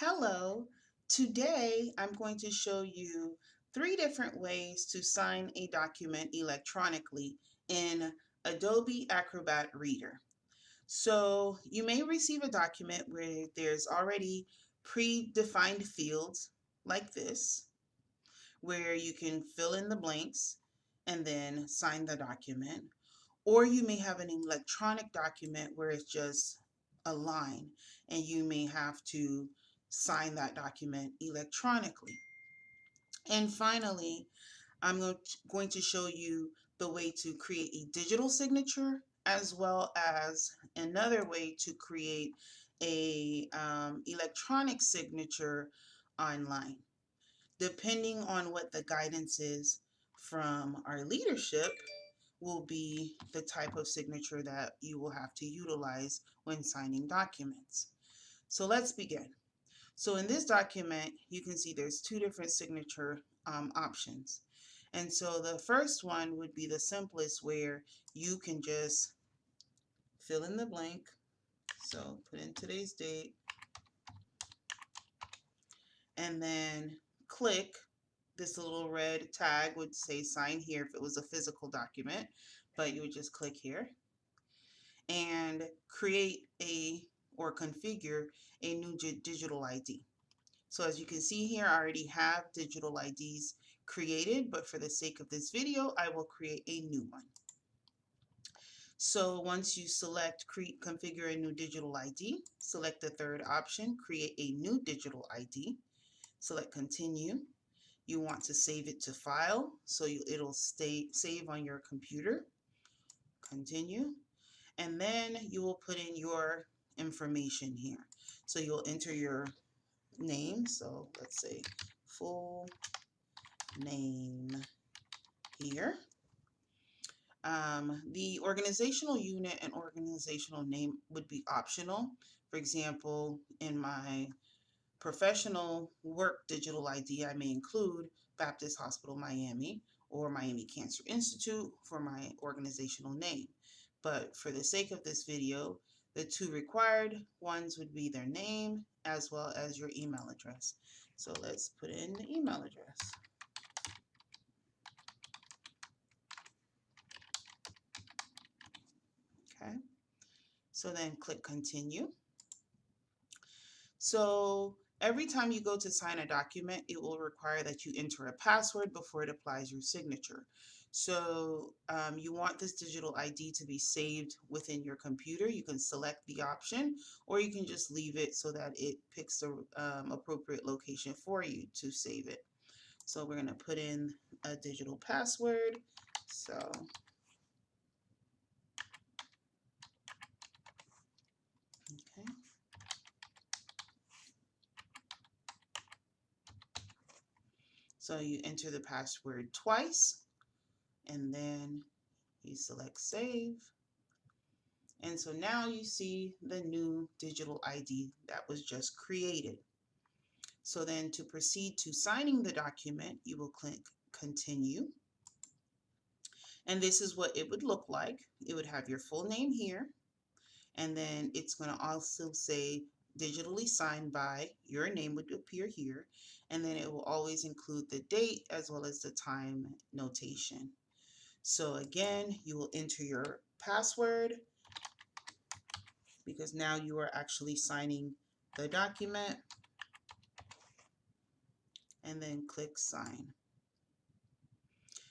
Hello, today I'm going to show you 3 different ways to sign a document electronically in Adobe Acrobat Reader. So you may receive a document where there's already predefined fields like this, where you can fill in the blanks and then sign the document. Or you may have an electronic document where it's just a line and you may have to sign that document electronically. And finally, I'm going to show you the way to create a digital signature as well as another way to create a electronic signature online. Depending on what the guidance is from our leadership, will be the type of signature that you will have to utilize when signing documents. So let's begin. So in this document, you can see there's 2 different signature options. And so the first one would be the simplest, where you can just fill in the blank. So put in today's date and then click. This little red tag would say sign here if it was a physical document, but you would just click here and create or configure a new digital ID. So as you can see here, I already have digital IDs created, but for the sake of this video, I will create a new one. So once you select configure a new digital ID, select the third option, create a new digital ID, select continue. You want to save it to file, so it'll save on your computer. Continue. And then you will put in your information here. So you'll enter your name. So let's say full name here. The organizational unit and organizational name would be optional. For example, in my professional work digital ID, I may include Baptist Hospital Miami or Miami Cancer Institute for my organizational name. But for the sake of this video, the 2 required ones would be their name as well as your email address. So let's put in the email address. Okay. So then click continue. So every time you go to sign a document, it will require that you enter a password before it applies your signature. So you want this digital ID to be saved within your computer. You can select the option, or you can just leave it so that it picks the appropriate location for you to save it. So we're going to put in a digital password. So okay. So you enter the password twice, and then you select save. And so now you see the new digital ID that was just created. So then to proceed to signing the document, you will click continue. And this is what it would look like. It would have your full name here. And then it's going to also say digitally signed by, your name would appear here. And then it will always include the date as well as the time notation. So again, you will enter your password, because now you are actually signing the document, and then click sign.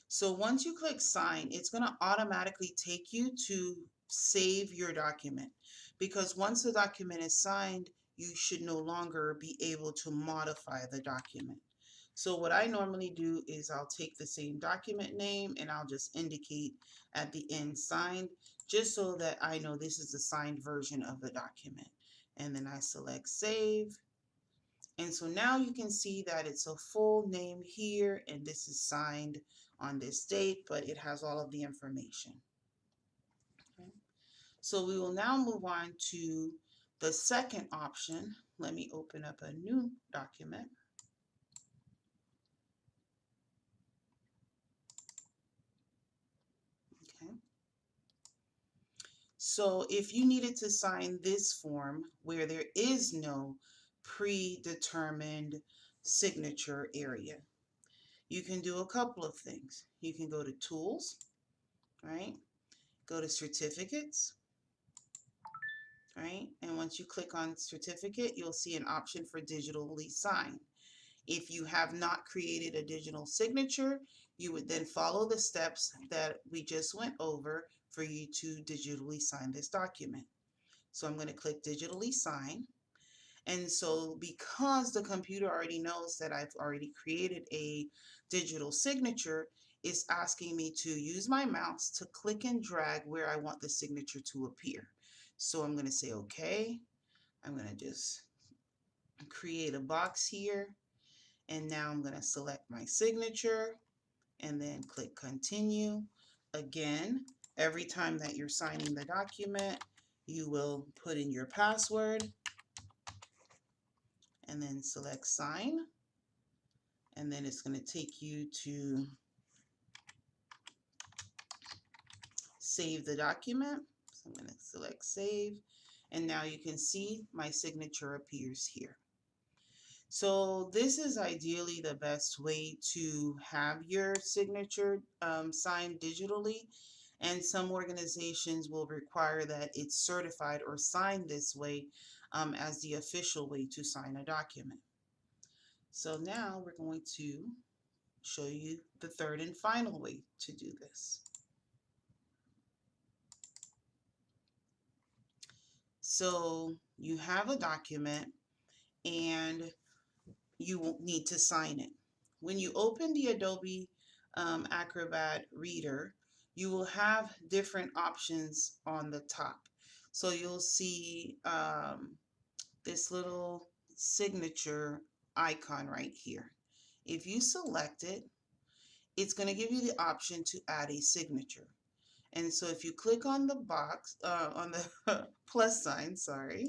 So once you click sign, it's going to automatically take you to save your document, because once the document is signed, you should no longer be able to modify the document. So what I normally do is I'll take the same document name and I'll just indicate at the end signed, just so that I know this is the signed version of the document. And then I select save. And so now you can see that it's a full name here, and this is signed on this date, but it has all of the information. Okay. So we will now move on to the second option. Let me open up a new document. Okay. So if you needed to sign this form where there is no predetermined signature area. You can do a couple of things. You can go to Tools, right? Go to Certificates, right? And once you click on Certificate, you'll see an option for digitally sign. If you have not created a digital signature, you would then follow the steps that we just went over for you to digitally sign this document. So I'm going to click digitally sign. And so because the computer already knows that I've already created a digital signature, it's asking me to use my mouse to click and drag where I want the signature to appear. So I'm going to say, okay, I'm going to just create a box here. And now I'm going to select my signature and then click continue. Again, every time that you're signing the document, you will put in your password and then select sign. And then it's going to take you to save the document. So I'm going to select save. And now you can see my signature appears here. So this is ideally the best way to have your signature signed digitally. And some organizations will require that it's certified or signed this way as the official way to sign a document. So now we're going to show you the third and final way to do this. So you have a document and you will need to sign it. When you open the Adobe Acrobat Reader, you will have different options on the top. So you'll see this little signature icon right here. If you select it, it's going to give you the option to add a signature. And so if you click on the box, on the plus sign, sorry,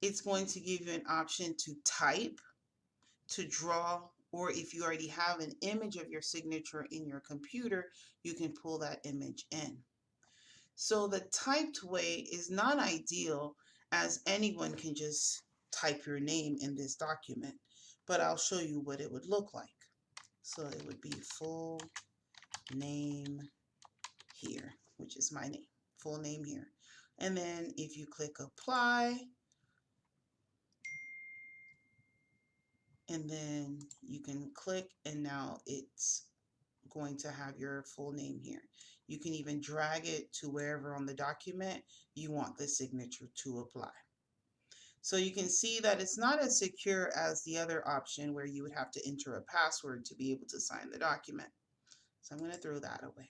it's going to give you an option to type, to draw, or if you already have an image of your signature in your computer, you can pull that image in. So the typed way is not ideal as anyone can just type your name in this document, but I'll show you what it would look like. So it would be full name here, which is my name, full name here. And then if you click apply, and then you can click, and now it's going to have your full name here. You can even drag it to wherever on the document you want the signature to apply. So you can see that it's not as secure as the other option where you would have to enter a password to be able to sign the document. So I'm going to throw that away.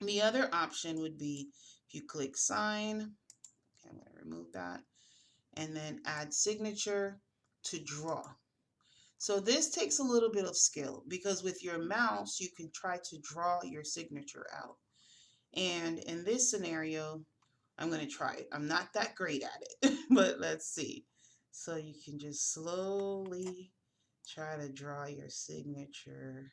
The other option would be if you click sign, okay, I'm going to remove that, and then add signature to draw. So this takes a little bit of skill because with your mouse, you can try to draw your signature out. And in this scenario, I'm going to try it. I'm not that great at it, but let's see. So you can just slowly try to draw your signature.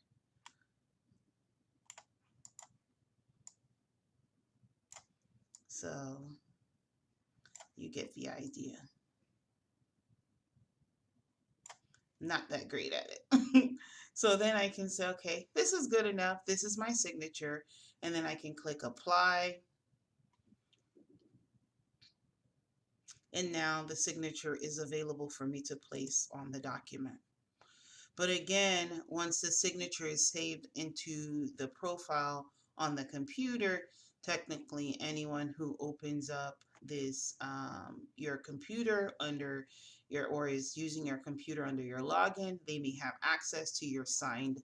So you get the idea. Not that great at it. So then I can say, okay, this is good enough. This is my signature. And then I can click apply. And now the signature is available for me to place on the document. But again, once the signature is saved into the profile on the computer, technically anyone who opens up this your computer under your, or is using your computer under your login, they may have access to your signed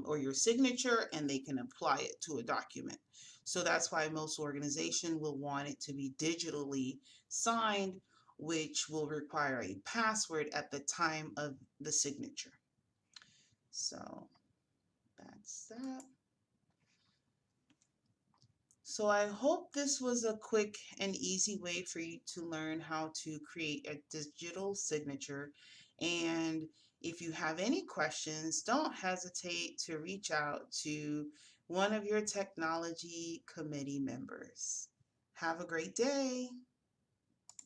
or your signature, and they can apply it to a document. So that's why most organizations will want it to be digitally signed, which will require a password at the time of the signature. So that's that. So I hope this was a quick and easy way for you to learn how to create a digital signature. And if you have any questions, don't hesitate to reach out to one of your technology committee members. Have a great day.